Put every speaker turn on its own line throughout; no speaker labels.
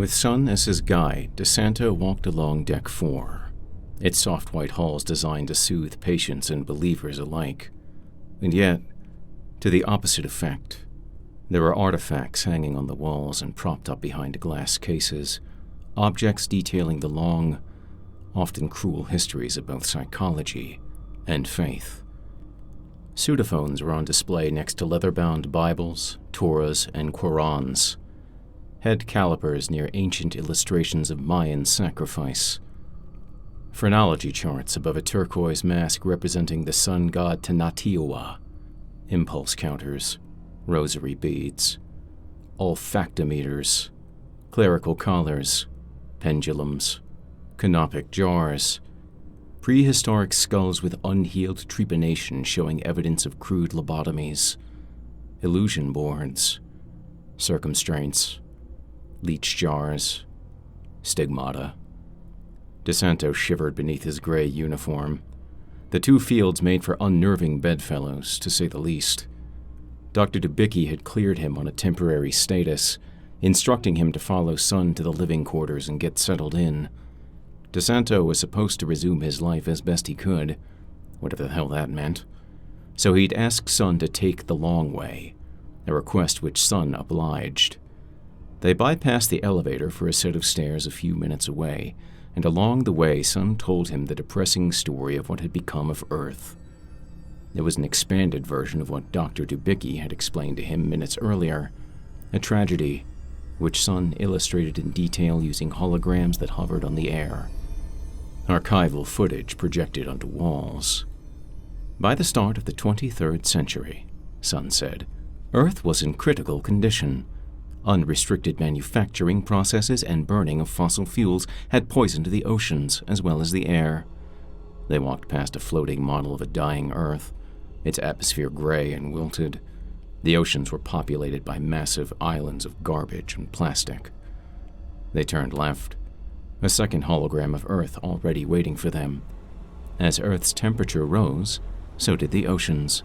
With Sun as his guide, DeSanto walked along Deck 4, its soft white halls designed to soothe patients and believers alike. And yet, to the opposite effect. There were artifacts hanging on the walls and propped up behind glass cases, objects detailing the long, often cruel histories of both psychology and faith. Pseudophones were on display next to leather-bound Bibles, Torahs, and Qurans. Head calipers near ancient illustrations of Mayan sacrifice. Phrenology charts above a turquoise mask representing the sun god Tenatioa. Impulse counters, rosary beads, olfactometers, clerical collars, pendulums, canopic jars, prehistoric skulls with unhealed trepanation showing evidence of crude lobotomies, illusion boards, circumstraints, leech jars, stigmata. DeSanto shivered beneath his gray uniform. The two fields made for unnerving bedfellows, to say the least. Dr. Dubicki had cleared him on a temporary status, instructing him to follow Sun to the living quarters and get settled in. DeSanto was supposed to resume his life as best he could, whatever the hell that meant. So he'd asked Sun to take the long way, a request which Sun obliged. They bypassed the elevator for a set of stairs a few minutes away, and along the way Sun told him the depressing story of what had become of Earth. It was an expanded version of what Dr. Dubicki had explained to him minutes earlier, a tragedy which Sun illustrated in detail using holograms that hovered on the air. Archival footage projected onto walls. By the start of the 23rd century, Sun said, Earth was in critical condition. Unrestricted manufacturing processes and burning of fossil fuels had poisoned the oceans as well as the air. They walked past a floating model of a dying Earth, its atmosphere gray and wilted. The oceans were populated by massive islands of garbage and plastic. They turned left, a second hologram of Earth already waiting for them. As Earth's temperature rose, so did the oceans.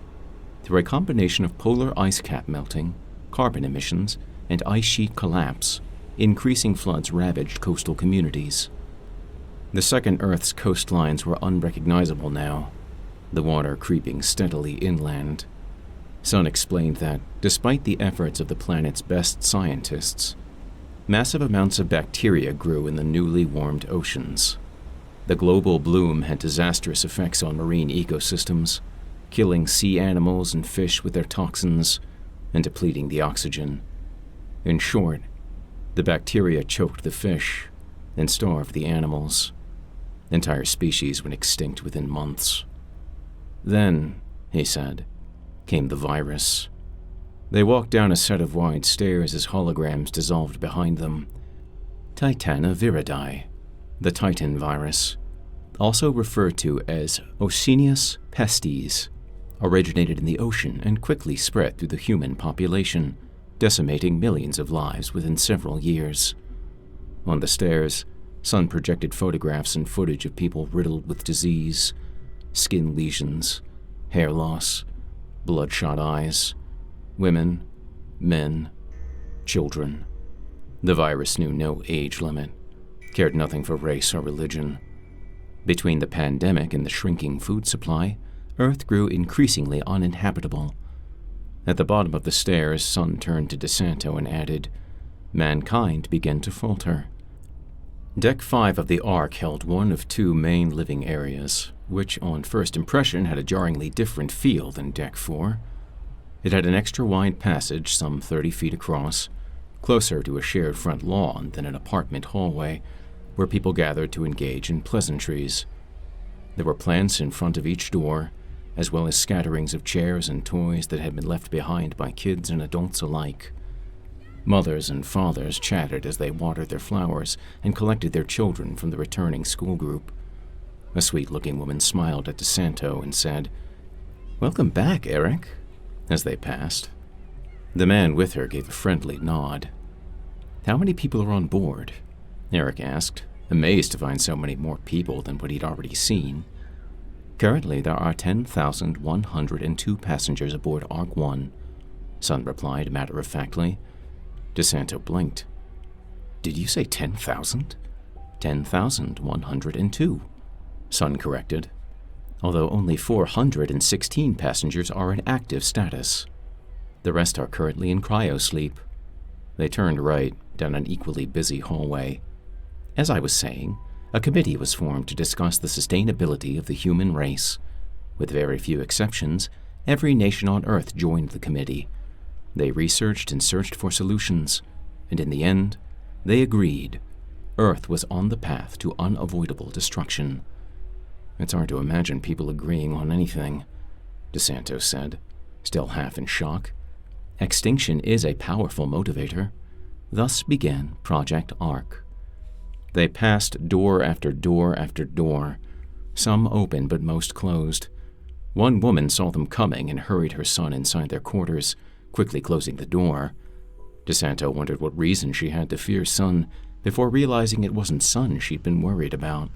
Through a combination of polar ice cap melting, carbon emissions, and ice sheet collapse, increasing floods ravaged coastal communities. The second Earth's coastlines were unrecognizable now, the water creeping steadily inland. Sun explained that, despite the efforts of the planet's best scientists, massive amounts of bacteria grew in the newly warmed oceans. The global bloom had disastrous effects on marine ecosystems, killing sea animals and fish with their toxins and depleting the oxygen. In short, the bacteria choked the fish and starved the animals. Entire species went extinct within months. Then, he said, came the virus. They walked down a set of wide stairs as holograms dissolved behind them. Titana viridae, the Titan virus, also referred to as Oceanius pestis, originated in the ocean and quickly spread through the human population, decimating millions of lives within several years. On the stairs, Sun projected photographs and footage of people riddled with disease, skin lesions, hair loss, bloodshot eyes, women, men, children. The virus knew no age limit, cared nothing for race or religion. Between the pandemic and the shrinking food supply, Earth grew increasingly uninhabitable. At the bottom of the stairs, Sun turned to DeSanto and added, mankind began to falter. Deck 5 of the Ark held one of two main living areas, which on first impression had a jarringly different feel than Deck 4. It had an extra-wide passage some 30 feet across, closer to a shared front lawn than an apartment hallway, where people gathered to engage in pleasantries. There were plants in front of each door, as well as scatterings of chairs and toys that had been left behind by kids and adults alike. Mothers and fathers chatted as they watered their flowers and collected their children from the returning school group. A sweet-looking woman smiled at DeSanto and said, "Welcome back, Erik," as they passed. The man with her gave a friendly nod. "How many people are on board?" Erik asked, amazed to find so many more people than what he'd already seen. "Currently, there are 10,102 passengers aboard Ark 1, Sun replied matter-of-factly. DeSanto blinked. Did you say 10,000? 10,102, Sun corrected, although only 416 passengers are in active status. The rest are currently in cryosleep. They turned right down an equally busy hallway. As I was saying, a committee was formed to discuss the sustainability of the human race. With very few exceptions, every nation on Earth joined the committee. They researched and searched for solutions, and in the end, they agreed. Earth was on the path to unavoidable destruction. It's hard to imagine people agreeing on anything, DeSanto said, still half in shock. Extinction is a powerful motivator. Thus began Project Ark. They passed door after door after door, some open but most closed. One woman saw them coming and hurried her son inside their quarters, quickly closing the door. DeSanto wondered what reason she had to fear Sun, before realizing it wasn't Sun she'd been worried about.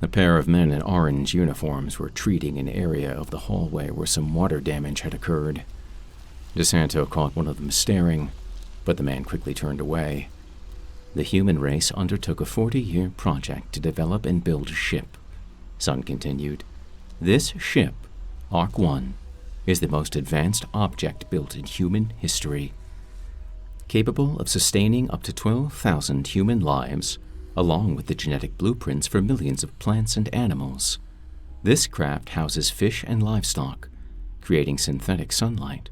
A pair of men in orange uniforms were treating an area of the hallway where some water damage had occurred. DeSanto caught one of them staring, but the man quickly turned away. The human race undertook a 40-year project to develop and build a ship. Sun continued, "This ship, Ark 1, is the most advanced object built in human history. Capable of sustaining up to 12,000 human lives, along with the genetic blueprints for millions of plants and animals. This craft houses fish and livestock, creating synthetic sunlight,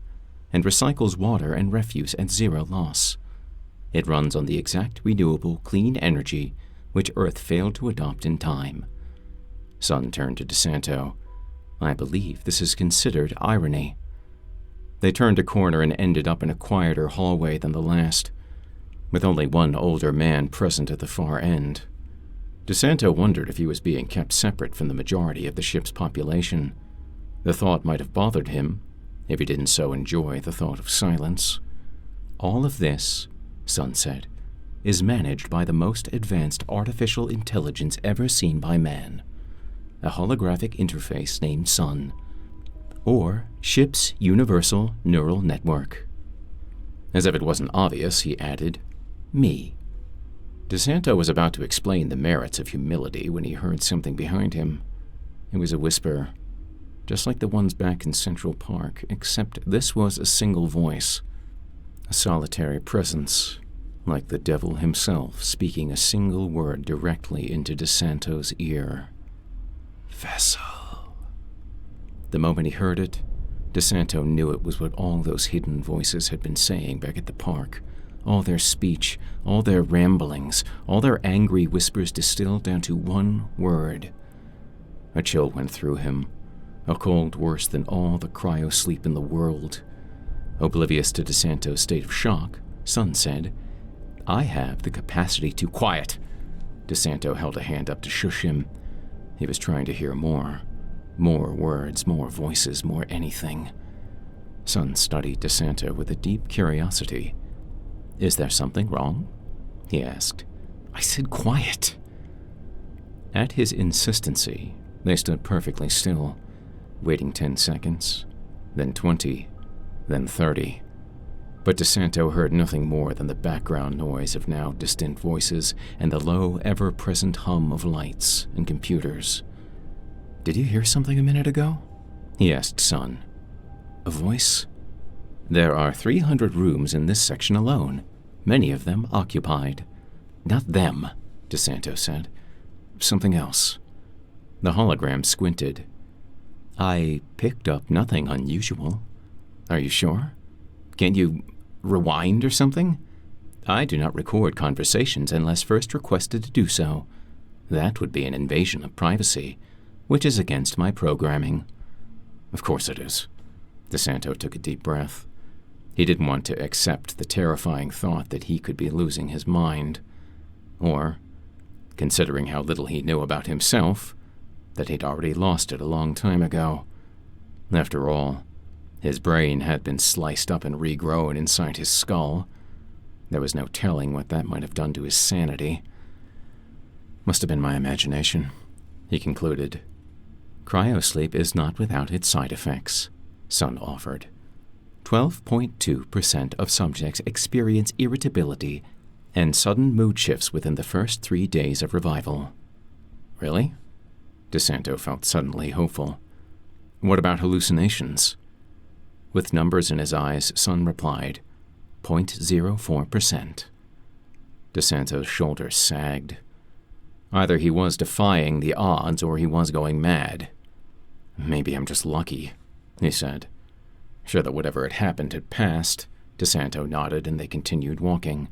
and recycles water and refuse at zero loss. It runs on the exact renewable, clean energy which Earth failed to adopt in time." Sun turned to DeSanto. "I believe this is considered irony." They turned a corner and ended up in a quieter hallway than the last, with only one older man present at the far end. DeSanto wondered if he was being kept separate from the majority of the ship's population. The thought might have bothered him, if he didn't so enjoy the thought of silence. "All of this," Sun said, "is managed by the most advanced artificial intelligence ever seen by man. A holographic interface named Sun, or Ship's Universal Neural Network." As if it wasn't obvious, he added, "Me." DeSanto was about to explain the merits of humility when he heard something behind him. It was a whisper, just like the ones back in Central Park, except this was a single voice. A solitary presence, like the devil himself speaking a single word directly into DeSanto's ear. "Vessel." The moment he heard it, DeSanto knew it was what all those hidden voices had been saying back at the park. All their speech, all their ramblings, all their angry whispers distilled down to one word. A chill went through him, a cold worse than all the cryosleep in the world. Oblivious to DeSanto's state of shock, Sun said, "I have the capacity to—" "Quiet!" DeSanto held a hand up to shush him. He was trying to hear more. More words, more voices, more anything. Sun studied DeSanto with a deep curiosity. "Is there something wrong?" he asked. "I said quiet." At his insistency, they stood perfectly still, waiting 10 seconds, then 20, then 30. But DeSanto heard nothing more than the background noise of now distant voices and the low, ever-present hum of lights and computers. "Did you hear something a minute ago?" he asked Sun. "A voice?" "There are 300 rooms in this section alone, many of them occupied." "Not them," DeSanto said. "Something else." The hologram squinted. "I picked up nothing unusual." "Are you sure? Can't you rewind or something?" "I do not record conversations unless first requested to do so. That would be an invasion of privacy, which is against my programming." "Of course it is." DeSanto took a deep breath. He didn't want to accept the terrifying thought that he could be losing his mind. Or, considering how little he knew about himself, that he'd already lost it a long time ago. After all, his brain had been sliced up and regrown inside his skull. There was no telling what that might have done to his sanity. "Must have been my imagination," he concluded. "Cryosleep is not without its side effects," Sun offered. 12.2% of subjects experience irritability and sudden mood shifts within the first 3 days of revival. Really? DeSanto felt suddenly hopeful. What about hallucinations? With numbers in his eyes, Sun replied, 0.04%. DeSanto's shoulders sagged. Either he was defying the odds or he was going mad. Maybe I'm just lucky, he said. Sure that whatever had happened had passed, DeSanto nodded and they continued walking.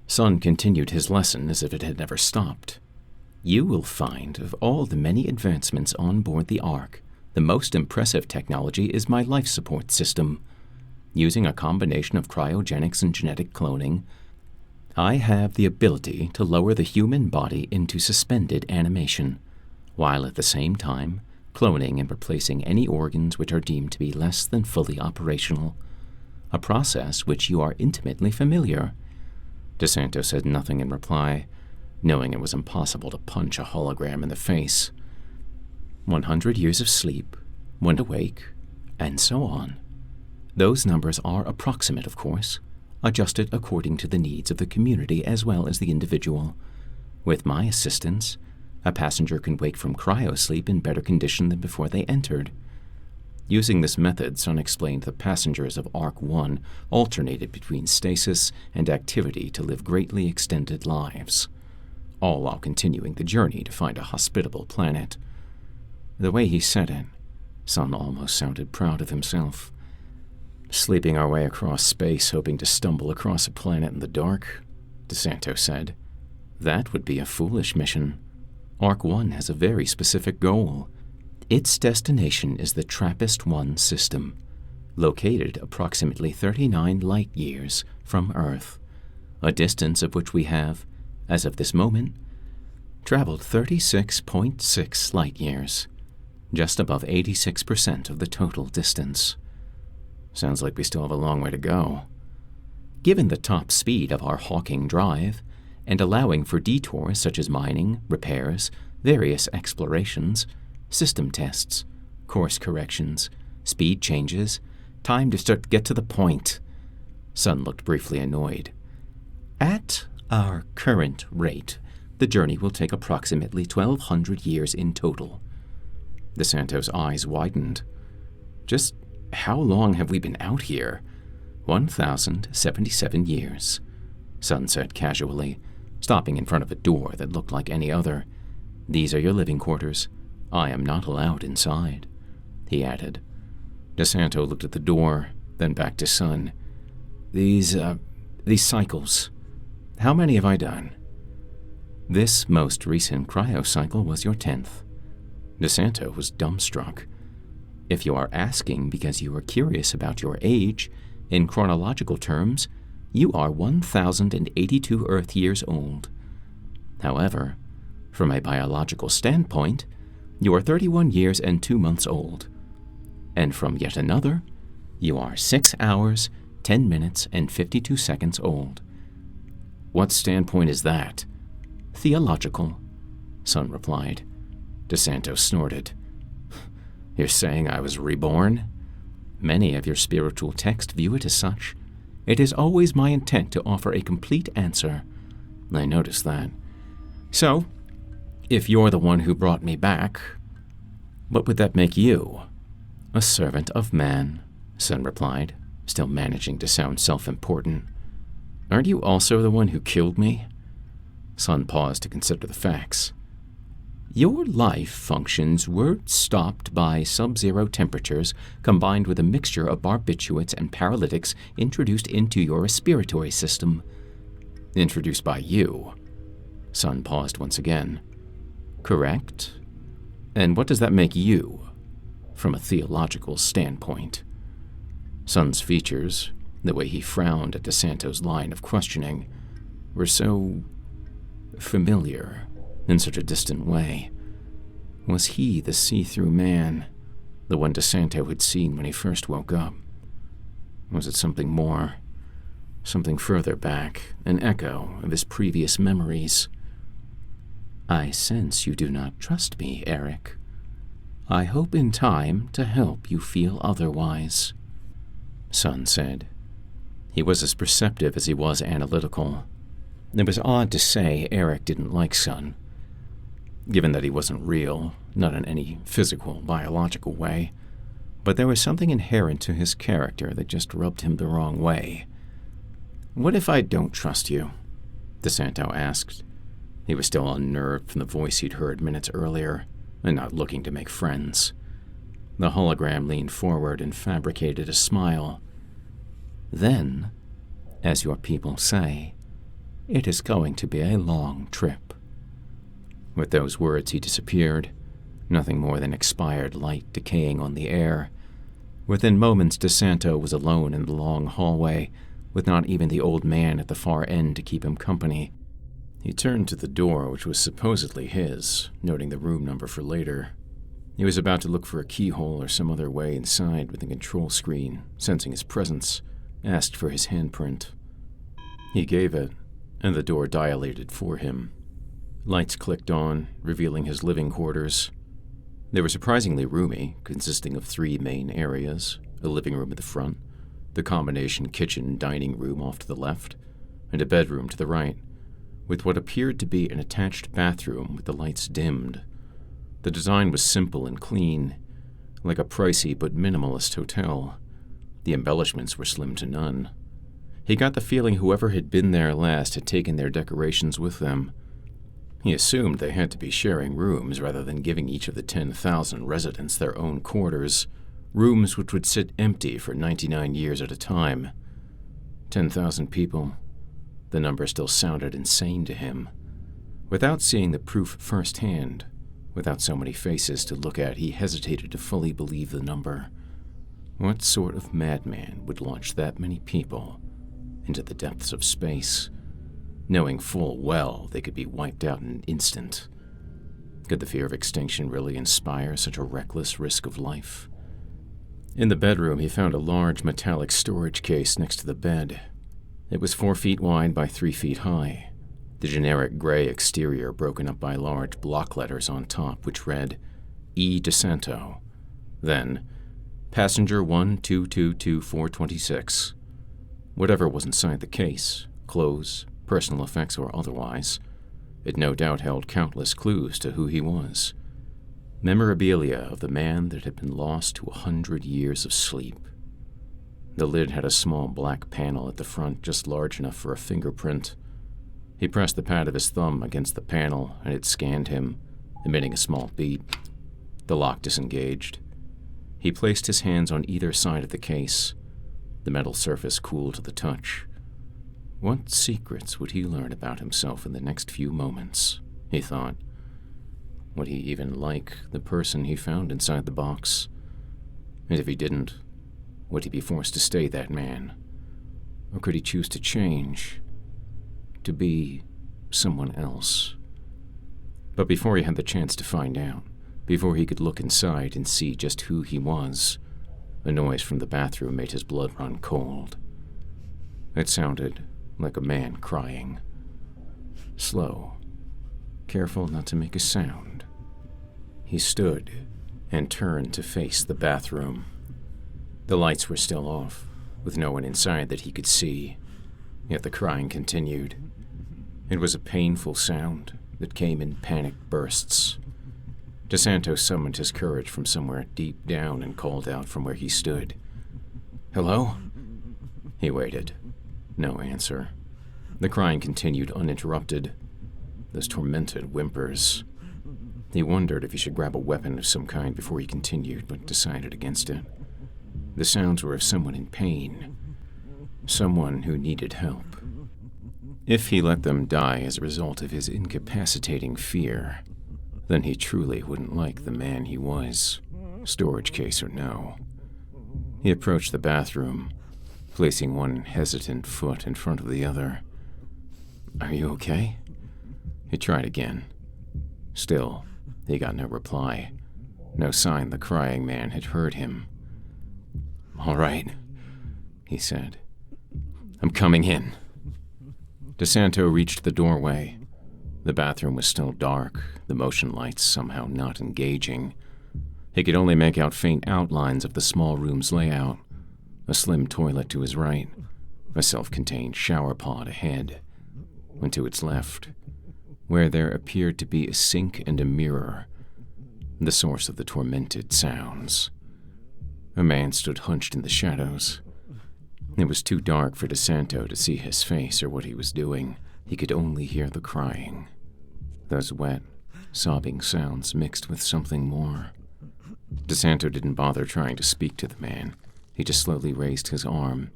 Sun continued his lesson as if it had never stopped. You will find, of all the many advancements on board the Ark, the most impressive technology is my life support system. Using a combination of cryogenics and genetic cloning, I have the ability to lower the human body into suspended animation, while at the same time cloning and replacing any organs which are deemed to be less than fully operational, a process which you are intimately familiar. DeSanto said nothing in reply, knowing it was impossible to punch a hologram in the face. 100 years of sleep, when awake, and so on. Those numbers are approximate, of course, adjusted according to the needs of the community as well as the individual. With my assistance, a passenger can wake from cryosleep in better condition than before they entered. Using this method, Sun explained the passengers of Ark 1 alternated between stasis and activity to live greatly extended lives, all while continuing the journey to find a hospitable planet. The way he said it, Sun almost sounded proud of himself. Sleeping our way across space, hoping to stumble across a planet in the dark, DeSanto said. That would be a foolish mission. Ark 1 has a very specific goal. Its destination is the TRAPPIST-1 system, located approximately 39 light-years from Earth, a distance of which we have, as of this moment, traveled 36.6 light-years, just above 86% of the total distance. Sounds like we still have a long way to go. Given the top speed of our Hawking drive, and allowing for detours such as mining, repairs, various explorations, system tests, course corrections, speed changes, time to get to the point. Sun looked briefly annoyed. At our current rate, the journey will take approximately 1,200 years in total. DeSanto's eyes widened. Just how long have we been out here? 1,077 years, Sun said casually, stopping in front of a door that looked like any other. These are your living quarters. I am not allowed inside, he added. DeSanto looked at the door, then back to Sun. These cycles, how many have I done? This most recent cryocycle was your 10th. DeSanto was dumbstruck. If you are asking because you are curious about your age, in chronological terms, you are 1,082 Earth years old. However, from a biological standpoint, you are 31 years and 2 months old. And from yet another, you are 6 hours, 10 minutes, and 52 seconds old. What standpoint is that? Theological, Sun replied. DeSanto snorted. You're saying I was reborn? Many of your spiritual texts view it as such. It is always my intent to offer a complete answer. I noticed that. So, if you're the one who brought me back, what would that make you? A servant of man, Sun replied, still managing to sound self-important. Aren't you also the one who killed me? Sun paused to consider the facts. Your life functions were stopped by sub-zero temperatures combined with a mixture of barbiturates and paralytics introduced into your respiratory system. Introduced by you. Sun paused once again. Correct? And what does that make you, from a theological standpoint? Sun's features, the way he frowned at DeSanto's line of questioning, were so familiar in such a distant way. Was he the see-through man, the one DeSanto had seen when he first woke up? Was it something more, something further back, an echo of his previous memories? I sense you do not trust me, Erik. I hope in time to help you feel otherwise, Sun said. He was as perceptive as he was analytical. It was odd to say Erik didn't like Sun, given that he wasn't real, not in any physical, biological way, but there was something inherent to his character that just rubbed him the wrong way. "What if I don't trust you?" DeSanto asked. He was still unnerved from the voice he'd heard minutes earlier, and not looking to make friends. The hologram leaned forward and fabricated a smile. "Then, as your people say, it is going to be a long trip." With those words, he disappeared, nothing more than expired light decaying on the air. Within moments, DeSanto was alone in the long hallway, with not even the old man at the far end to keep him company. He turned to the door, which was supposedly his, noting the room number for later. He was about to look for a keyhole or some other way inside with the control screen, sensing his presence, asked for his handprint. He gave it, and the door dilated for him. Lights clicked on, revealing his living quarters. They were surprisingly roomy, consisting of 3 main areas, a living room at the front, the combination kitchen-dining room off to the left, and a bedroom to the right, with what appeared to be an attached bathroom with the lights dimmed. The design was simple and clean, like a pricey but minimalist hotel. The embellishments were slim to none. He got the feeling whoever had been there last had taken their decorations with them. He assumed they had to be sharing rooms rather than giving each of the 10,000 residents their own quarters, rooms which would sit empty for 99 years at a time. 10,000 people. The number still sounded insane to him. Without seeing the proof firsthand, without so many faces to look at, he hesitated to fully believe the number. What sort of madman would launch that many people into the depths of space, knowing full well they could be wiped out in an instant? Could the fear of extinction really inspire such a reckless risk of life? In the bedroom, he found a large metallic storage case next to the bed. It was 4 feet wide by 3 feet high, the generic gray exterior broken up by large block letters on top which read, E. DeSanto, then, Passenger 1222426. Whatever was inside the case, clothes, personal effects, or otherwise, it no doubt held countless clues to who he was. Memorabilia of the man that had been lost to 100 years of sleep. The lid had a small black panel at the front just large enough for a fingerprint. He pressed the pad of his thumb against the panel, and it scanned him, emitting a small beep. The lock disengaged. He placed his hands on either side of the case. The metal surface cooled to the touch. What secrets would he learn about himself in the next few moments, he thought. Would he even like the person he found inside the box? And if he didn't, would he be forced to stay that man? Or could he choose to change? To be someone else? But before he had the chance to find out, before he could look inside and see just who he was, a noise from the bathroom made his blood run cold. It sounded like a man crying. Slow, careful not to make a sound. He stood and turned to face the bathroom. The lights were still off, with no one inside that he could see, yet the crying continued. It was a painful sound that came in panicked bursts. DeSanto summoned his courage from somewhere deep down and called out from where he stood. "Hello?" He waited. No answer. The crying continued uninterrupted. Those tormented whimpers. He wondered if he should grab a weapon of some kind before he continued, but decided against it. The sounds were of someone in pain. Someone who needed help. If he let them die as a result of his incapacitating fear, then he truly wouldn't like the man he was, storage case or no. He approached the bathroom, placing one hesitant foot in front of the other. "Are you okay?" He tried again. Still, he got no reply. No sign the crying man had heard him. "All right," he said. "I'm coming in." DeSanto reached the doorway. The bathroom was still dark, the motion lights somehow not engaging. He could only make out faint outlines of the small room's layout. A slim toilet to his right, a self-contained shower pod ahead. and to its left, where there appeared to be a sink and a mirror, the source of the tormented sounds. A man stood hunched in the shadows. It was too dark for DeSanto to see his face or what he was doing. He could only hear the crying, those wet, sobbing sounds mixed with something more. DeSanto didn't bother trying to speak to the man. He just slowly raised his arm,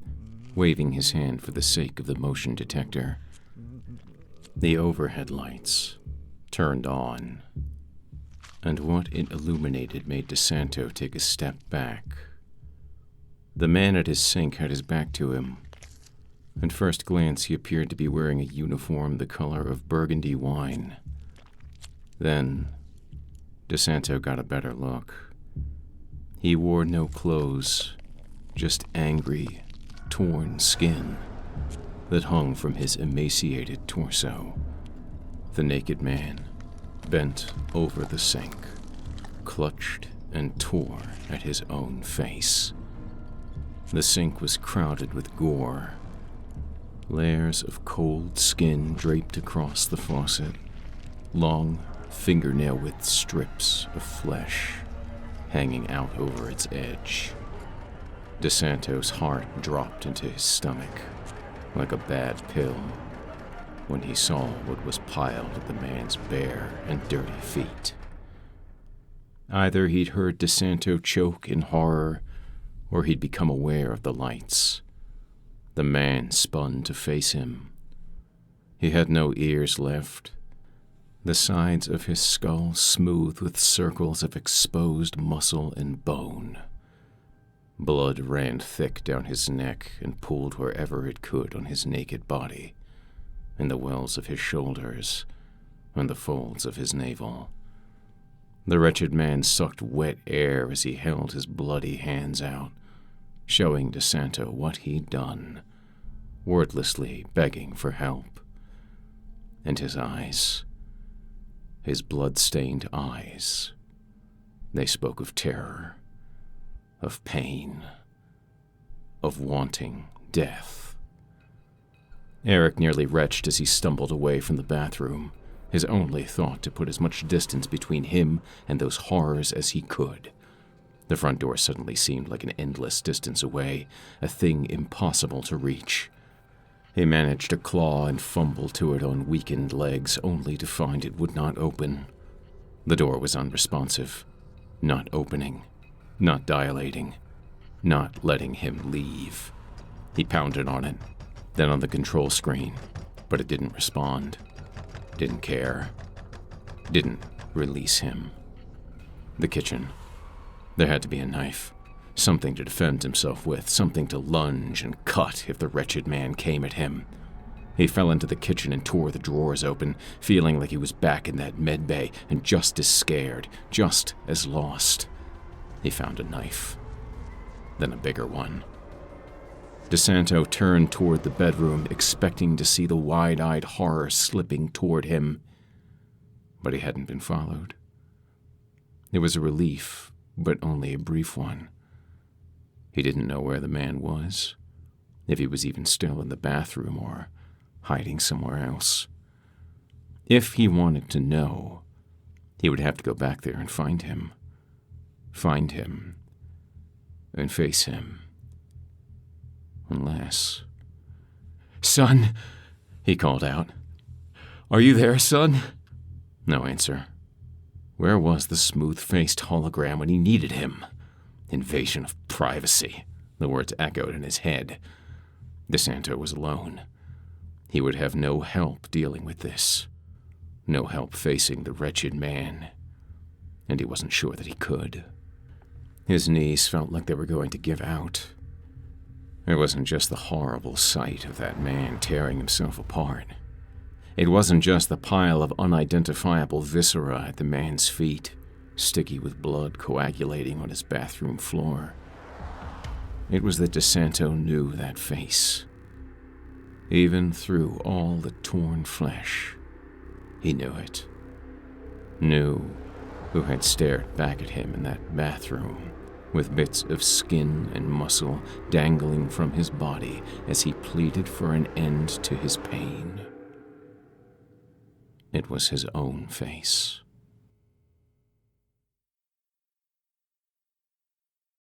waving his hand for the sake of the motion detector. The overhead lights turned on, and what it illuminated made DeSanto take a step back. The man at his sink had his back to him. At first glance, he appeared to be wearing a uniform the color of burgundy wine. Then, DeSanto got a better look. He wore no clothes, just angry, torn skin that hung from his emaciated torso. The naked man, bent over the sink, clutched and tore at his own face. The sink was crowded with gore. Layers of cold skin draped across the faucet, long fingernail-width strips of flesh hanging out over its edge. DeSanto's heart dropped into his stomach like a bad pill when he saw what was piled at the man's bare and dirty feet. Either he'd heard DeSanto choke in horror, or he'd become aware of the lights. The man spun to face him. He had no ears left. The sides of his skull smooth with circles of exposed muscle and bone. Blood ran thick down his neck and pooled wherever it could on his naked body, in the wells of his shoulders and the folds of his navel. The wretched man sucked wet air as he held his bloody hands out, showing DeSanto what he'd done, wordlessly begging for help. And his eyes, his blood-stained eyes, they spoke of terror, of pain, of wanting death. Erik nearly retched as he stumbled away from the bathroom, his only thought to put as much distance between him and those horrors as he could. The front door suddenly seemed like an endless distance away, a thing impossible to reach. He managed to claw and fumble to it on weakened legs, only to find it would not open. The door was unresponsive, not opening, not dilating, not letting him leave. He pounded on it, then on the control screen, but it didn't respond, didn't care, didn't release him. The kitchen. There had to be a knife, something to defend himself with, something to lunge and cut if the wretched man came at him. He fell into the kitchen and tore the drawers open, feeling like he was back in that med bay and just as scared, just as lost. He found a knife, then a bigger one. DeSanto turned toward the bedroom, expecting to see the wide-eyed horror slipping toward him, but he hadn't been followed. It was a relief, but only a brief one. He didn't know where the man was, if he was even still in the bathroom or hiding somewhere else. If he wanted to know, he would have to go back there and find him. Find him and face him. Unless... "Son," he called out. "Are you there, son?" No answer. Where was the smooth-faced hologram when he needed him? Invasion of privacy, the words echoed in his head. DeSanto was alone. He would have no help dealing with this. No help facing the wretched man. And he wasn't sure that he could. His knees felt like they were going to give out. It wasn't just the horrible sight of that man tearing himself apart. It wasn't just the pile of unidentifiable viscera at the man's feet, sticky with blood coagulating on his bathroom floor. It was that DeSanto knew that face. Even through all the torn flesh, he knew it. Knew who had stared back at him in that bathroom, with bits of skin and muscle dangling from his body as he pleaded for an end to his pain. It was his own face.